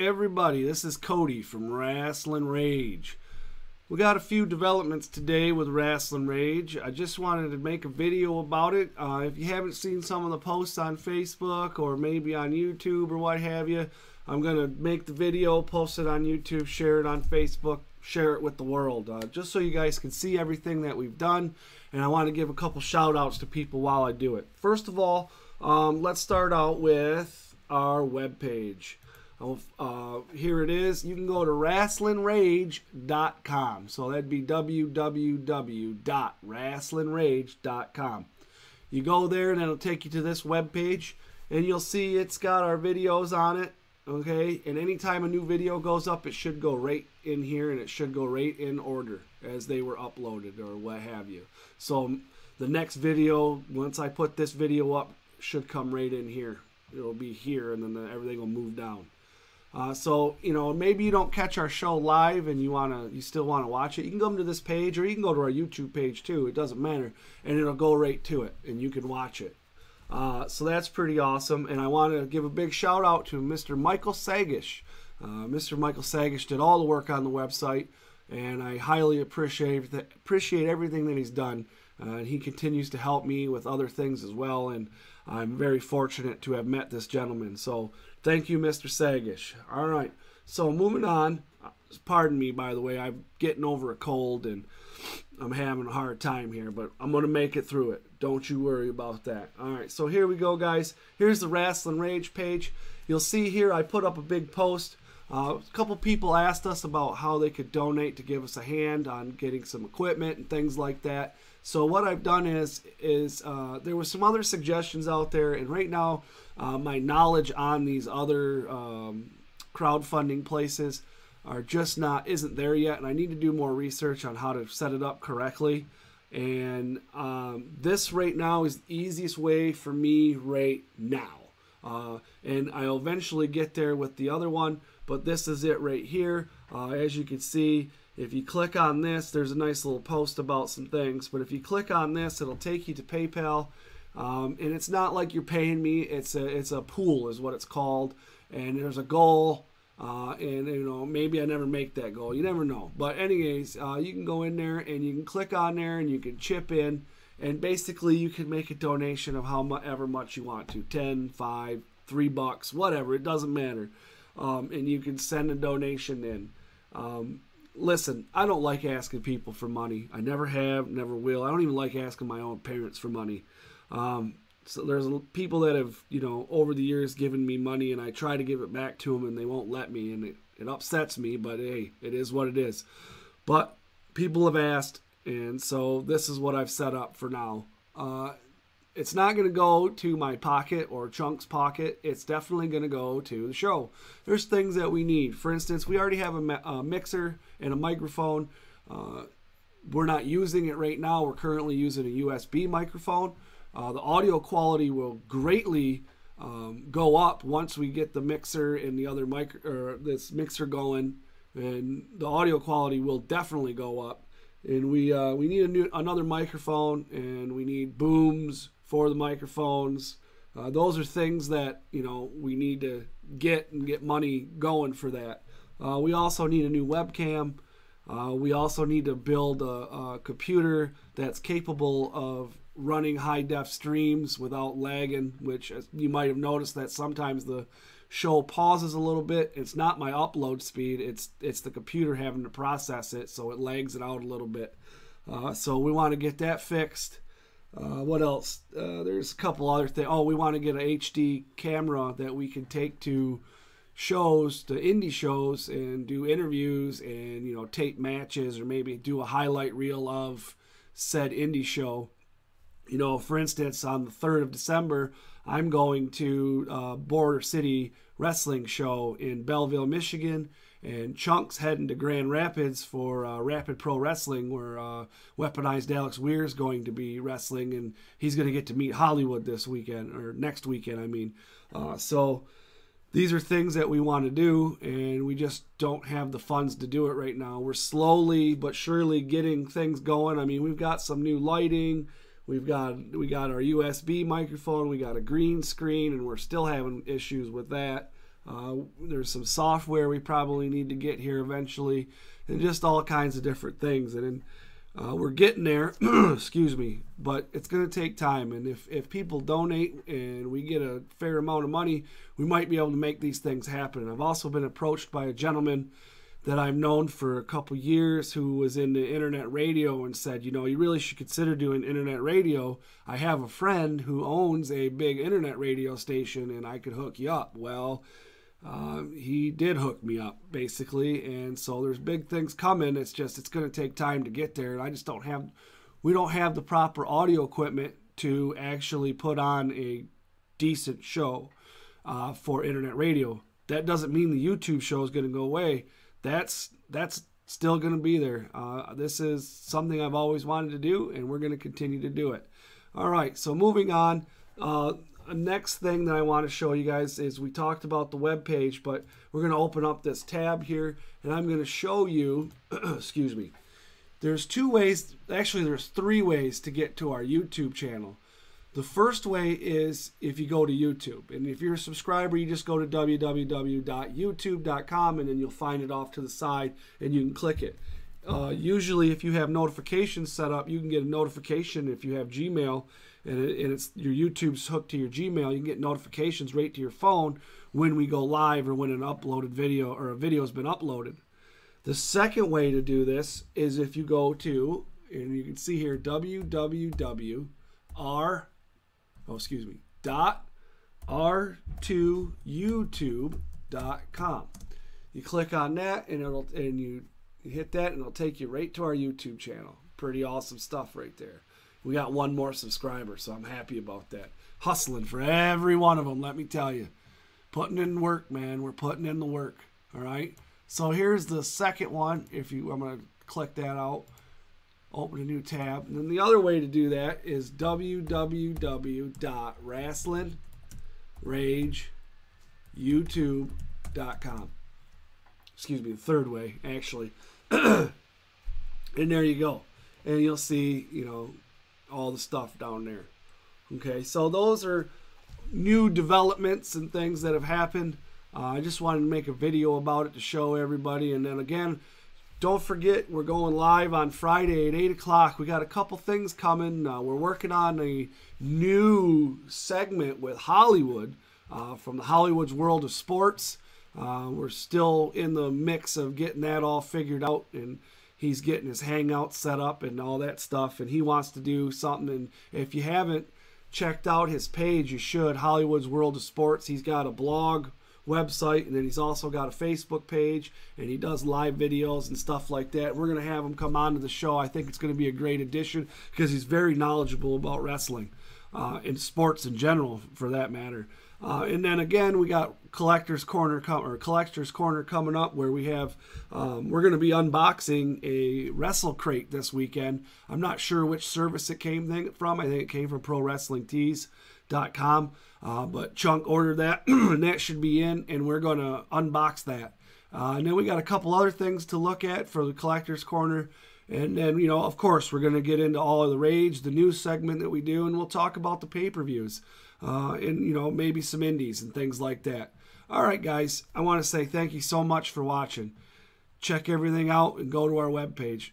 everybody? This is Cody from Rasslin Rage. We got a few developments today with Rasslin Rage. I just wanted to make a video about it. If you haven't seen some of the posts on Facebook or maybe on YouTube or what have you, I'm going to make the video, post it on YouTube, share it on Facebook, share it with the world, just so you guys can see everything that we've done. And I want to give a couple shout outs to people while I do it. First of all, let's start out with our webpage. Here it is. You can go to RasslinRage.com. So that'd be www.RasslinRage.com. You go there and it'll take you to this webpage, and you'll see it's got our videos on it. Okay, and anytime a new video goes up, it should go right in here, and it should go right in order as they were uploaded or what have you. So the next video, once I put this video up, should come right in here. It'll be here, and then everything will move down. So, you know, maybe you don't catch our show live and you still want to watch it. You can come to this page, or you can go to our YouTube page too. It doesn't matter, and it'll go right to it, and you can watch it. So that's pretty awesome, and I want to give a big shout out to Mr. Michael Sagish. Mr. Michael Sagish did all the work on the website, and I highly appreciate everything that he's done. And he continues to help me with other things as well, and I'm very fortunate to have met this gentleman. So thank you, Mr. Sagish. All right, so moving on. Pardon me, by the way, I'm getting over a cold and I'm having a hard time here, but I'm going to make it through it. Don't you worry about that. All right, so here we go, guys. Here's the Rasslin Rage page. You'll see here I put up a big post. A couple people asked us about how they could donate to give us a hand on getting some equipment and things like that. So what I've done is there were some other suggestions out there, and right now my knowledge on these other crowdfunding places isn't there yet, and I need to do more research on how to set it up correctly. And this right now is the easiest way for me right now, and I'll eventually get there with the other one, but this is it right here. As you can see, if you click on this, there's a nice little post about some things, but if you click on this, it'll take you to PayPal, and it's not like you're paying me. It's a pool is what it's called, and there's a goal. And you know, maybe I never make that goal. You never know. But anyways, you can go in there and you can click on there and you can chip in, and basically you can make a donation of however much you want to, 10, 5, $3, whatever. It doesn't matter. And you can send a donation in. Listen, I don't like asking people for money. I never have, never will. I don't even like asking my own parents for money. So there's people that have, you know, over the years given me money, and I try to give it back to them, and they won't let me, and it upsets me, but hey, it is what it is. But people have asked, and so this is what I've set up for now. It's not going to go to my pocket or Chunk's pocket. It's definitely going to go to the show. There's things that we need. For instance, we already have a mixer and a microphone. We're not using it right now. We're currently using a USB microphone. The audio quality will greatly go up once we get the mixer and the other this mixer going, and the audio quality will definitely go up. And we need another microphone, and we need booms for the microphones. Those are things that, you know, we need to get money going for that. We also need a new webcam. We also need to build a computer that's capable of running high-def streams without lagging, which, as you might have noticed, that sometimes the show pauses a little bit. It's not my upload speed, it's the computer having to process it, so it lags it out a little bit. So we want to get that fixed. What else? There's a couple other things. Oh, we want to get an HD camera that we can take to shows, to indie shows, and do interviews and, you know, tape matches, or maybe do a highlight reel of said indie show. You know, for instance, on the 3rd of December, I'm going to Border City Wrestling Show in Belleville, Michigan, and Chunk's heading to Grand Rapids for Rapid Pro Wrestling, where Weaponized Alex Weir is going to be wrestling, and he's going to get to meet Hollywood this weekend, or next weekend, I mean. So these are things that we want to do, and we just don't have the funds to do it right now. We're slowly but surely getting things going. I mean, we've got some new lighting. We got our USB microphone. We got a green screen, and we're still having issues with that. There's some software we probably need to get here eventually, and just all kinds of different things. And we're getting there, excuse me, but it's going to take time. And if people donate and we get a fair amount of money, we might be able to make these things happen. I've also been approached by a gentleman that I've known for a couple years who was in the internet radio and said, you know, you really should consider doing internet radio. I have a friend who owns a big internet radio station and I could hook you up. Well, he did hook me up basically. And so there's big things coming. It's going to take time to get there. And I just we don't have the proper audio equipment to actually put on a decent show for internet radio. That doesn't mean the YouTube show is going to go away. That's still going to be there. This is something I've always wanted to do, and we're going to continue to do it. All right, so moving on. Next thing that I want to show you guys is we talked about the web page, but we're going to open up this tab here, and I'm going to show you, excuse me, there's two ways, actually there's three ways to get to our YouTube channel. The first way is if you go to YouTube. And if you're a subscriber, you just go to www.youtube.com and then you'll find it off to the side and you can click it. Usually if you have notifications set up, you can get a notification if you have Gmail and it's your YouTube's hooked to your Gmail. You can get notifications right to your phone when we go live or when an uploaded video or a video has been uploaded. The second way to do this is if you go to, and you can see here, .r2youtube.com. You click on that and you hit that and it'll take you right to our YouTube channel. Pretty awesome stuff right there. We got one more subscriber, so I'm happy about that. Hustling for every one of them, let me tell you. Putting in work, man. We're putting in the work. All right. So here's the second one. I'm going to click that out. Open a new tab. And then the other way to do that is www.RasslinRage-YouTube.com. Excuse me, the third way, actually. And there you go. And you'll see, you know, all the stuff down there. Okay, so those are new developments and things that have happened. I just wanted to make a video about it to show everybody. And then again, don't forget, we're going live on Friday at 8 o'clock. We got a couple things coming. We're working on a new segment with Hollywood from the Hollywood's World of Sports. We're still in the mix of getting that all figured out, and he's getting his hangout set up and all that stuff, and he wants to do something. And if you haven't checked out his page, you should. Hollywood's World of Sports. He's got a blog website, and then he's also got a Facebook page, and he does live videos and stuff like that. We're going to have him come on to the show. I think it's going to be a great addition because he's very knowledgeable about wrestling and sports in general, for that matter. And then again, we got Collector's Corner coming up, where we have we're going to be unboxing a Wrestle Crate this weekend. I'm not sure which service it came from. I think it came from ProWrestlingTees.com. But Chunk ordered that, and that should be in, and we're going to unbox that. And then we got a couple other things to look at for the Collector's Corner. And then, you know, of course, we're going to get into all of the Rage, the news segment that we do, and we'll talk about the pay-per-views. And, you know, maybe some indies and things like that. All right, guys, I want to say thank you so much for watching. Check everything out and go to our webpage.